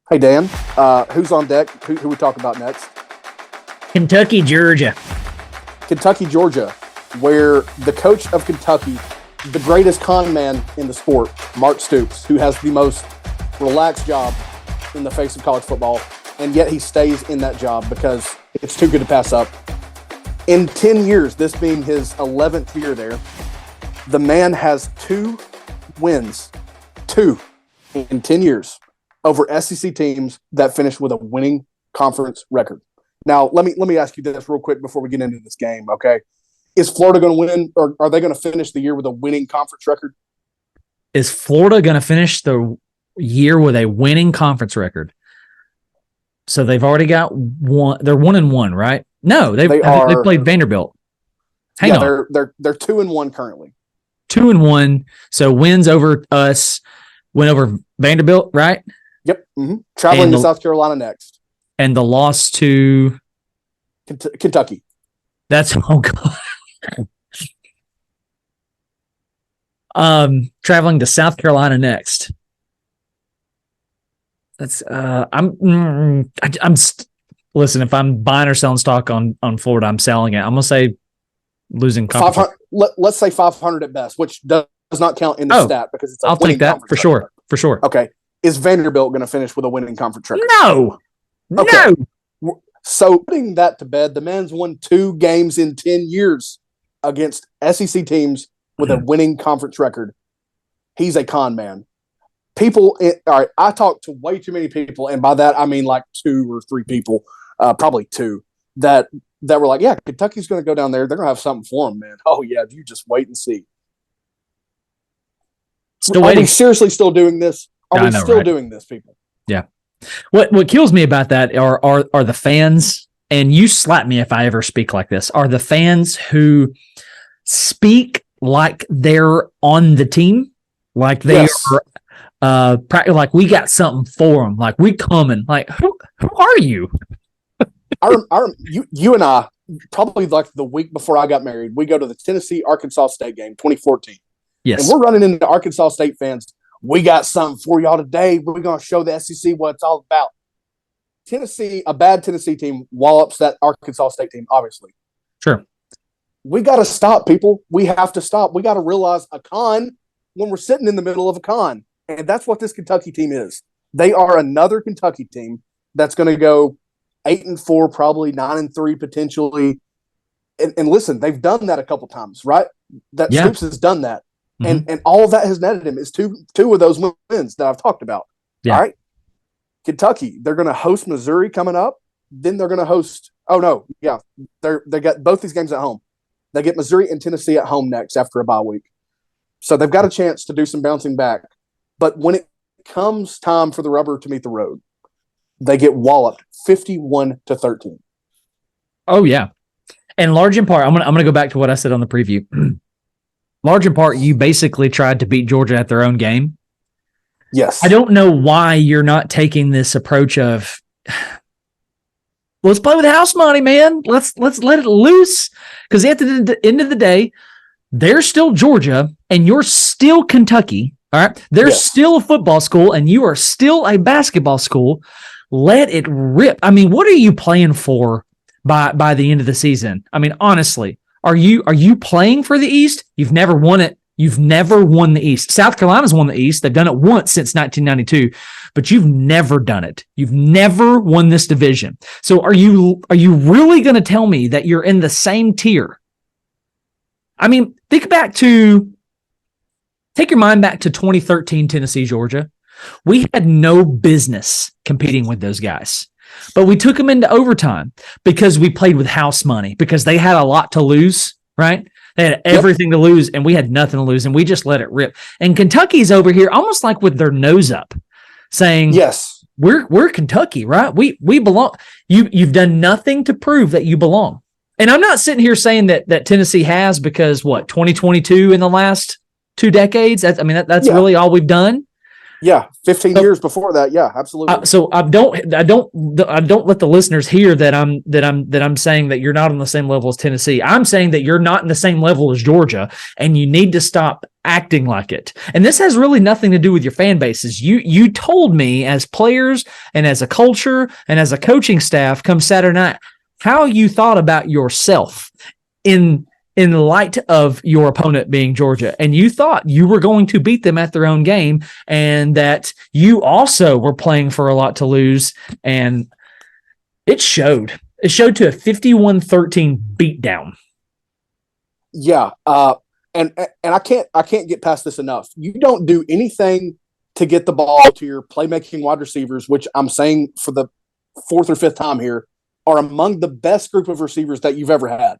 Hey, Dan, who's on deck? Who we talk about next? Kentucky, Georgia. Kentucky, Georgia, where the coach of Kentucky, the greatest con man in the sport, Mark Stoops, who has the most relaxed job in the face of college football, and yet he stays in that job because it's too good to pass up. In 10 years, this being his 11th year there, the man has 2 wins, 2 in 10 years, over SEC teams that finished with a winning conference record. Now, let me ask you this real quick before we get into this game, okay? Is Florida going to win, or are they going to finish the year with a winning conference record? Is Florida going to finish the year with a winning conference record? So they've already got one. They're 1-1, right? No, they played Vanderbilt. Hang on, they're 2-1 currently. 2-1. So wins over us, win over Vanderbilt, right? Yep. Mm-hmm. Traveling to South Carolina next. And the loss to Kentucky. That's God. Traveling to South Carolina next. That's listen, if I'm buying or selling stock on Florida, I'm selling it. I'm gonna say losing conference. Let's say 500 at best, which does not count in the stat because it's I'll take that for sure. For sure. Okay. Is Vanderbilt going to finish with a winning conference record? No. Okay. No. So putting that to bed, the man's won 2 games in 10 years against SEC teams with a winning conference record. He's a con man. All right, I talk to way too many people, and by that I mean like 2 or 3 people, probably 2, that were like, yeah, Kentucky's going to go down there. They're going to have something for them, man. Oh, yeah, you just wait and see. Still waiting. Are we seriously still doing this? Are we still doing this, people? Yeah. What kills me about that are the fans, and you slap me if I ever speak like this, are the fans who speak like they're on the team, like they are like we got something for them, like we coming. Like who are you? You and I, probably like the week before I got married, we go to the Tennessee-Arkansas State game, 2014. Yes. And we're running into Arkansas State fans. We got something for y'all today. We're going to show the SEC what it's all about. Tennessee, a bad Tennessee team, wallops that Arkansas State team, obviously. Sure. We got to stop, people. We have to stop. We got to realize a con when we're sitting in the middle of a con. And that's what this Kentucky team is. They are another Kentucky team that's going to go 8-4, probably 9-3 potentially. And listen, they've done that a couple times, right? Stoops has done that. Mm-hmm. And all of that has netted him is two of those wins that I've talked about. Yeah. All right. Kentucky, they're going to host Missouri coming up. Then they're going to host – they got both these games at home. They get Missouri and Tennessee at home next after a bye week. So they've got a chance to do some bouncing back. But when it comes time for the rubber to meet the road, they get walloped 51-13. Oh, yeah. And large in part, I'm gonna go back to what I said on the preview. Large in part, you basically tried to beat Georgia at their own game. Yes. I don't know why you're not taking this approach of let's play with house money, man. Let's let it loose. Because at the end of the day, they're still Georgia and you're still Kentucky. All right. They're still a football school and you are still a basketball school. Let it rip. I mean, what are you playing for by the end of the season? I mean, honestly, are you playing for the East? You've never won it. You've never won the East. South Carolina's won the East. They've done it once since 1992, but you've never done it. You've never won this division. So are you really going to tell me that you're in the same tier? I mean, take your mind back to 2013 Tennessee, Georgia. We had no business competing with those guys, but we took them into overtime because we played with house money, because they had a lot to lose, right? They had everything to lose, and we had nothing to lose, and we just let it rip. And Kentucky's over here almost like with their nose up, saying, "Yes, we're Kentucky, right? We belong. You've done nothing to prove that you belong." And I'm not sitting here saying that Tennessee has, because 2022 in the last 2 decades. That's really all we've done. Yeah, 15 years before that. Yeah, absolutely. So I don't let the listeners hear that I'm saying that you're not on the same level as Tennessee. I'm saying that you're not in the same level as Georgia, and you need to stop acting like it. And this has really nothing to do with your fan bases. You told me, as players and as a culture and as a coaching staff, come Saturday night, how you thought about yourself in light of your opponent being Georgia, and you thought you were going to beat them at their own game, and that you also were playing for a lot to lose, and it showed. It showed to a 51-13 beatdown. Yeah, and I can't get past this enough. You don't do anything to get the ball to your playmaking wide receivers, which I'm saying for the fourth or fifth time here, are among the best group of receivers that you've ever had.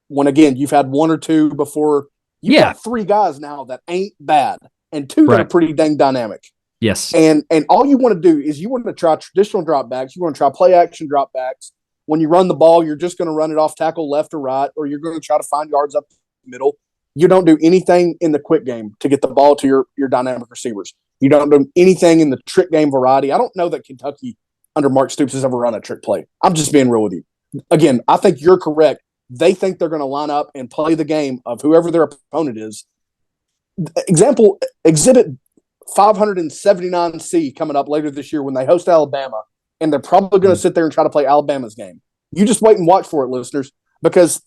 When, again, you've had one or two before. You've got three guys now that ain't bad, and two that are pretty dang dynamic. Yes. And all you want to do is you want to try traditional drop backs. You want to try play action drop backs. When you run the ball, you're just going to run it off tackle left or right, or you're going to try to find yards up the middle. You don't do anything in the quick game to get the ball to your dynamic receivers. You don't do anything in the trick game variety. I don't know that Kentucky under Mark Stoops has ever run a trick play. I'm just being real with you. Again, I think you're correct. They think they're going to line up and play the game of whoever their opponent is. Exhibit 579C coming up later this year when they host Alabama, and they're probably going to sit there and try to play Alabama's game. You just wait and watch for it, listeners, because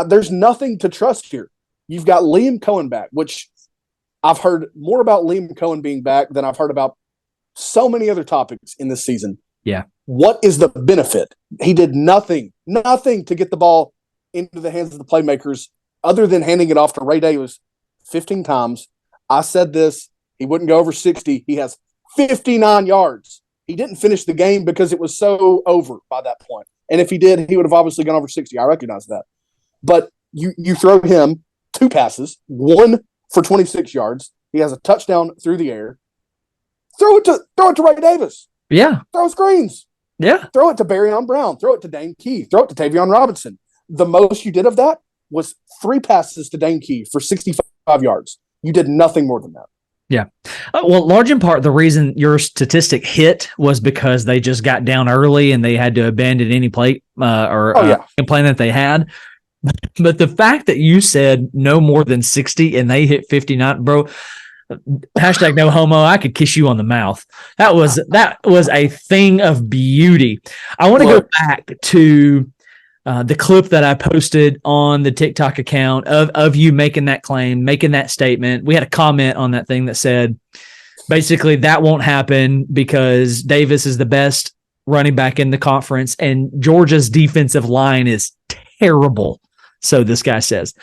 there's nothing to trust here. You've got Liam Cohen back, which I've heard more about Liam Cohen being back than I've heard about so many other topics in this season. Yeah. What is the benefit? He did nothing to get the ball into the hands of the playmakers other than handing it off to Ray Davis 15 times. I said this. He wouldn't go over 60. He has 59 yards. He didn't finish the game because it was so over by that point. And if he did, he would have obviously gone over 60. I recognize that. But you throw him two passes, one for 26 yards. He has a touchdown through the air. Throw it to Ray Davis. Yeah. Throw screens. Yeah. Throw it to Barryon Brown. Throw it to Dane Key. Throw it to Tavion Robinson. The most you did of that was 3 passes to Dane Key for 65 yards. You did nothing more than that. Yeah. Well, large in part, the reason your statistic hit was because they just got down early and they had to abandon any play plan that they had. But the fact that you said no more than 60 and they hit 59, bro, hashtag no homo, I could kiss you on the mouth. That was a thing of beauty. I want to go back to the clip that I posted on the TikTok account of you making that claim, making that statement. We had a comment on that thing that said, basically, that won't happen because Davis is the best running back in the conference and Georgia's defensive line is terrible. So this guy says,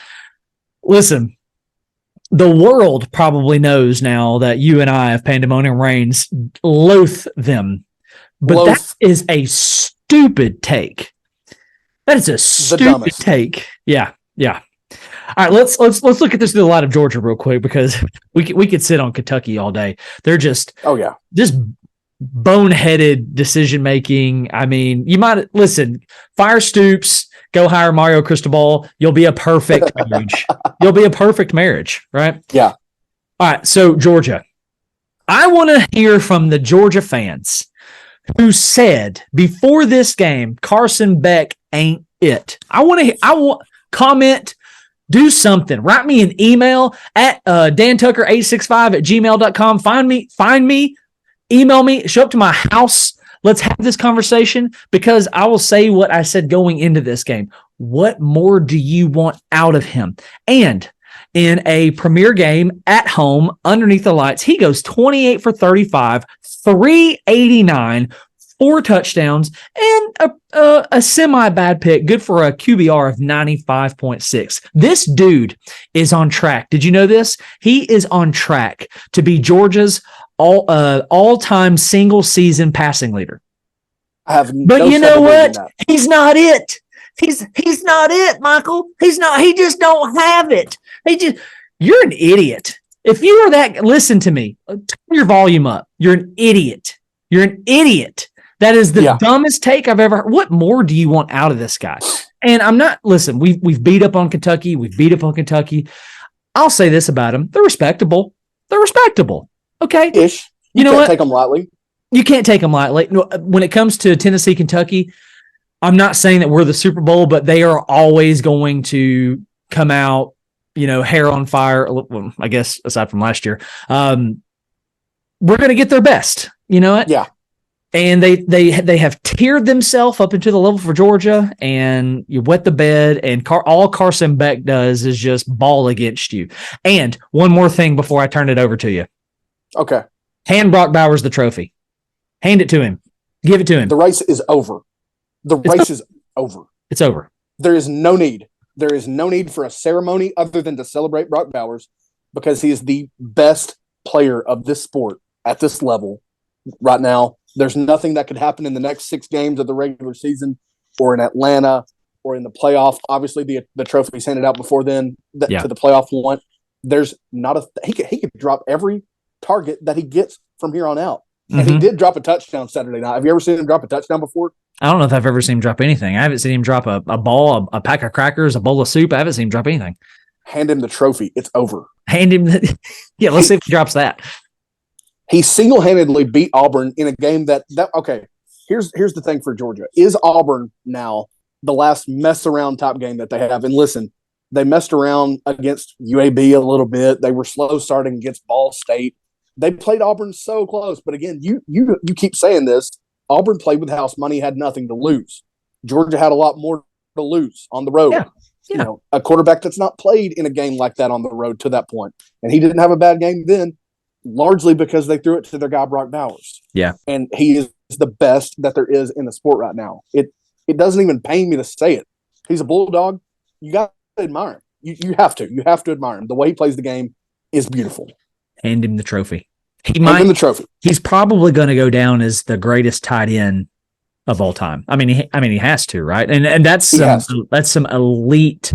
listen, the world probably knows now that you and I of Pandemonium Reigns loathe them, but that is a stupid take. That is a stupid take. Yeah. All right, let's look at this through the light of Georgia real quick because we could sit on Kentucky all day. They're just boneheaded decision making. I mean, you might listen. Fire Stoops. Go hire Mario Cristobal. You'll be a perfect marriage. You'll be a perfect marriage, right? Yeah. All right. So Georgia, I want to hear from the Georgia fans who said before this game, Carson Beck ain't it. I want comment, do something. Write me an email at dantucker865@gmail.com. Find me, email me, show up to my house. Let's have this conversation because I will say what I said going into this game. What more do you want out of him? And in a premier game at home underneath the lights, he goes 28 for 35, 389, 4 touchdowns, and a semi-bad pick. Good for a QBR of 95.6. This dude is on track. Did you know this? He is on track to be Georgia's all-time single-season passing leader. But you know what? He's not it. He's not it, Michael. He's not. He just don't have it. You're an idiot. If you were that, listen to me. Turn your volume up. You're an idiot. You're an idiot. That is the dumbest take I've ever heard. What more do you want out of this guy? And I'm not. Listen, we've beat up on Kentucky. I'll say this about them: they're respectable. Okay. You know can't what? take them lightly. You can't take them lightly. When it comes to Tennessee, Kentucky, I'm not saying that we're the Super Bowl, but they are always going to come out, hair on fire. Well, I guess aside from last year, we're going to get their best. You know what? Yeah. And they have tiered themselves up into the level for Georgia, and you wet the bed, and all Carson Beck does is just ball against you. And one more thing before I turn it over to you. Okay. Hand Brock Bowers the trophy. Hand it to him. Give it to him. The race is over. The race is over. It's over. There is no need. There is no need for a ceremony other than to celebrate Brock Bowers because he is the best player of this sport at this level right now. There's nothing that could happen in the next 6 games of the regular season or in Atlanta or in the playoff. Obviously, the trophy's handed out before then to the playoff one. There's not he could drop every target that he gets from here on out. Mm-hmm. And he did drop a touchdown Saturday night. Have you ever seen him drop a touchdown before? I don't know if I've ever seen him drop anything. I haven't seen him drop a ball, a pack of crackers, a bowl of soup. I haven't seen him drop anything. Hand him the trophy. It's over. Hand him yeah, let's see if he drops that. He single-handedly beat Auburn in a game that okay, here's the thing for Georgia. Is Auburn now the last mess-around type game that they have? And listen, they messed around against UAB a little bit. They were slow starting against Ball State. They played Auburn so close. But again, you keep saying this. Auburn played with house money, had nothing to lose. Georgia had a lot more to lose on the road. Yeah. A quarterback that's not played in a game like that on the road to that point. And he didn't have a bad game then, largely because they threw it to their guy, Brock Bowers. Yeah. And he is the best that there is in the sport right now. It doesn't even pain me to say it. He's a Bulldog. You got to admire him. You have to. You have to admire him. The way he plays the game is beautiful. Hand him the trophy. Hand him the trophy. He's probably going to go down as the greatest tight end of all time. I mean, he has to, right? And that's some elite,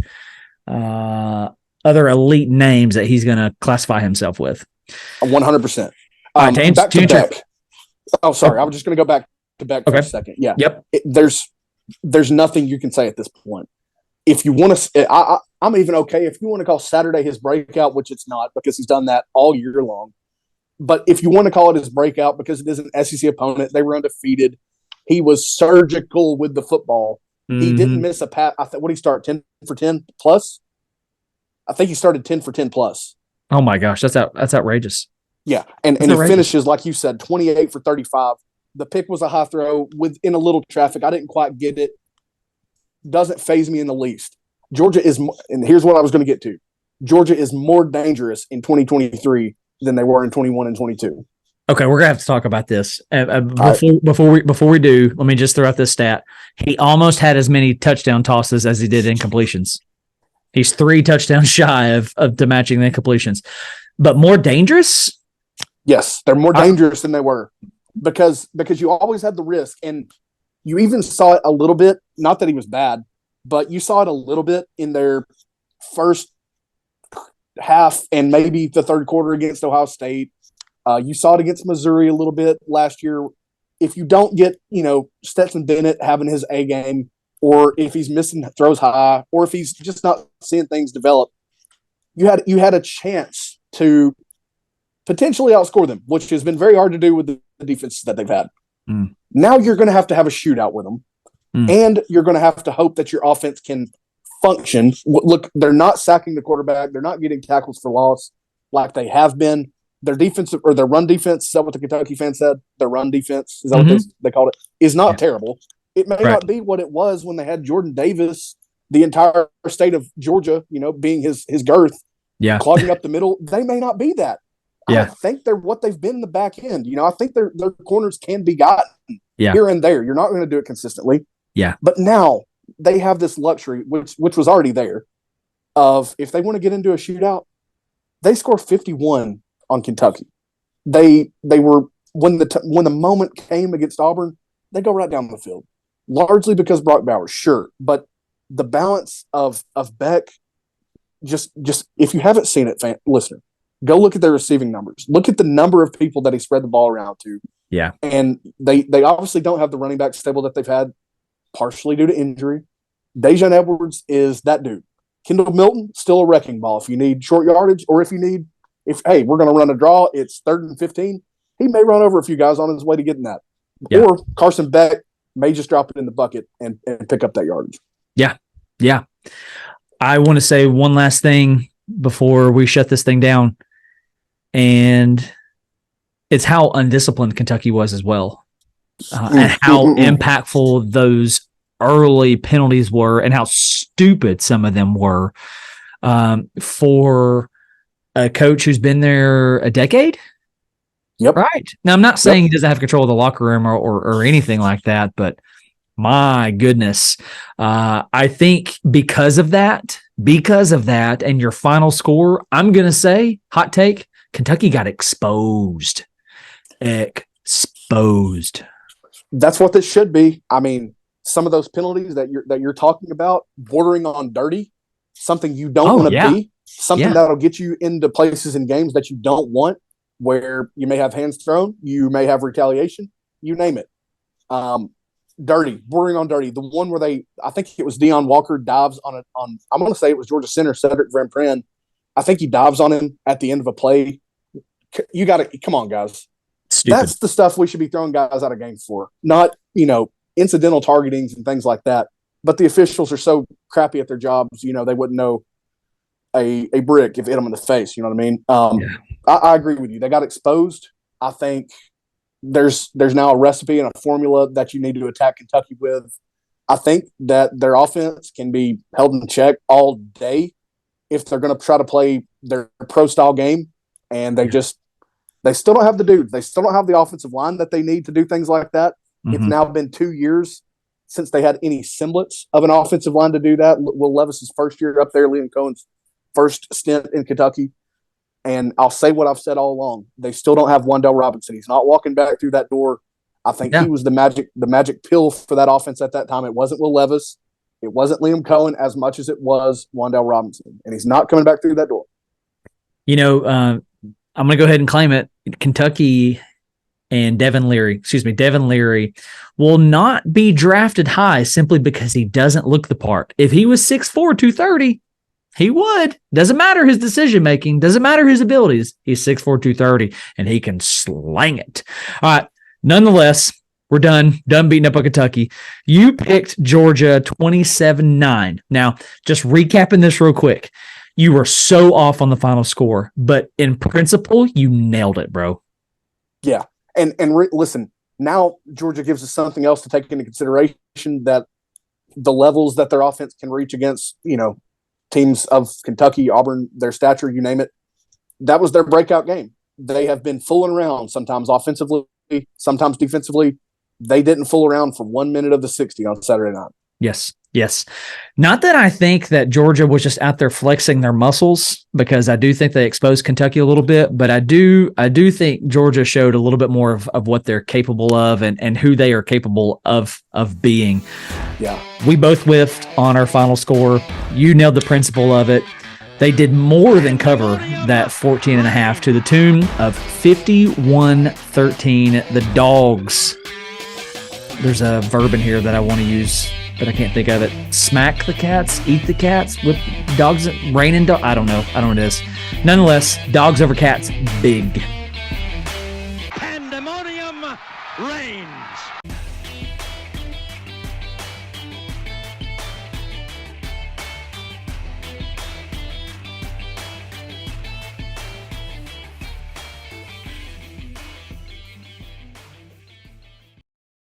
other elite names that he's going to classify himself with. 100%. Back to Beck. Oh, sorry. I was just going to go back to Beck for a second. Yeah. Yep. There's nothing you can say at this point. If you want to, I'm even okay if you want to call Saturday his breakout, which it's not because he's done that all year long. But if you want to call it his breakout because it is an SEC opponent, they were undefeated. He was surgical with the football. Mm-hmm. He didn't miss a pass. What did he start? 10 for 10 plus? I think he started 10 for 10 plus. Oh my gosh, that's outrageous. Yeah, and he finishes, like you said, 28 for 35. The pick was a high throw within a little traffic. I didn't quite get it. Doesn't faze me in the least. Georgia is, and here's what I was going to get to. Georgia is more dangerous in 2023 than they were in 21 and 22. Okay, we're gonna have to talk about this before we do. Let me just throw out this stat. He almost had as many touchdown tosses as he did incompletions. He's 3 touchdowns shy of to matching the incompletions, but more dangerous. Yes, they're more dangerous than they were because you always had the risk, and you even saw it a little bit. Not that he was bad, but you saw it a little bit in their first half and maybe the third quarter against Ohio State. You saw it against Missouri a little bit last year. If you don't get, Stetson Bennett having his A game, or if he's missing throws high, or if he's just not seeing things develop, you had a chance to potentially outscore them, which has been very hard to do with the defenses that they've had. Mm. Now you're going to have a shootout with them, and you're going to have to hope that your offense can function. Look, they're not sacking the quarterback. They're not getting tackles for loss like they have been. Their defensive or their run defense, is that what the Kentucky fan said? Their run defense, is that what they called it? Is not terrible. It may not be what it was when they had Jordan Davis, the entire state of Georgia, being his girth, clogging up the middle. They may not be that. I think they're what they've been in the back end. I think their corners can be gotten here and there. You're not going to do it consistently. Yeah. But now they have this luxury, which was already there, of if they want to get into a shootout, they score 51 on Kentucky. They were when the moment came against Auburn, they go right down the field, largely because Brock Bowers, sure, but the balance of Beck, just if you haven't seen it, listener, go look at their receiving numbers. Look at the number of people that he spread the ball around to. Yeah, and they obviously don't have the running back stable that they've had, partially due to injury. Dejan Edwards is that dude. Kendall Milton, still a wrecking ball. If you need short yardage, or if we're going to run a draw, it's 3rd and 15. he may run over a few guys on his way to getting that. Yeah. Or Carson Beck may just drop it in the bucket and pick up that yardage. Yeah. Yeah. I want to say one last thing before we shut this thing down. And it's how undisciplined Kentucky was as well. And how impactful those early penalties were and how stupid some of them were for a coach who's been there a decade. Yep. Right. Now, I'm not saying he doesn't have control of the locker room or anything like that, but my goodness, I think because of that, and your final score, I'm going to say, hot take, Kentucky got exposed. Exposed. That's what this should be. I mean, some of those penalties that you're talking about, bordering on dirty, something you don't want to be, something that'll get you into places in games that you don't want, where you may have hands thrown, you may have retaliation, you name it. Dirty, bordering on dirty. The one where I think it was Deion Walker dives on I'm going to say it was Georgia center Cedric Van Pran. I think he dives on him at the end of a play. You got to come on, guys. Stupid. That's the stuff we should be throwing guys out of games for, not incidental targetings and things like that. But the officials are so crappy at their jobs, they wouldn't know a brick if it hit them in the face. You know what I mean? I agree with you. They got exposed. I think there's now a recipe and a formula that you need to attack Kentucky with. I think that their offense can be held in check all day if they're going to try to play their pro-style game, and they still don't have the dudes. They still don't have the offensive line that they need to do things like that. Mm-hmm. It's now been 2 years since they had any semblance of an offensive line to do that. Will Levis's first year up there, Liam Cohen's first stint in Kentucky. And I'll say what I've said all along. They still don't have Wan'Dale Robinson. He's not walking back through that door. I think he was the magic pill for that offense at that time. It wasn't Will Levis. It wasn't Liam Cohen as much as it was Wan'Dale Robinson. And he's not coming back through that door. I'm going to go ahead and claim it. Kentucky and Devin Leary will not be drafted high simply because he doesn't look the part. If he was 6'4", 230, he would. Doesn't matter his decision-making. Doesn't matter his abilities. He's 6'4", 230, and he can slang it. All right. Nonetheless, we're done beating up on Kentucky. You picked Georgia 27-9. Now, just recapping this real quick. You were so off on the final score, but in principle, you nailed it, bro. Yeah. And listen, now Georgia gives us something else to take into consideration, that the levels that their offense can reach against, teams of Kentucky, Auburn, their stature, you name it. That was their breakout game. They have been fooling around, sometimes offensively, sometimes defensively. They didn't fool around for 1 minute of the 60 on Saturday night. Yes. Not that I think that Georgia was just out there flexing their muscles, because I do think they exposed Kentucky a little bit, but I do think Georgia showed a little bit more of what they're capable of and who they are capable of being. Yeah. We both whiffed on our final score. You nailed the principle of it. They did more than cover that 14.5 to the tune of 51-13. The Dawgs. There's a verb in here that I want to use, but I can't think of it. Smack the cats, eat the cats with dogs, raining dogs. I don't know what it is. Nonetheless, Dogs over Cats, big.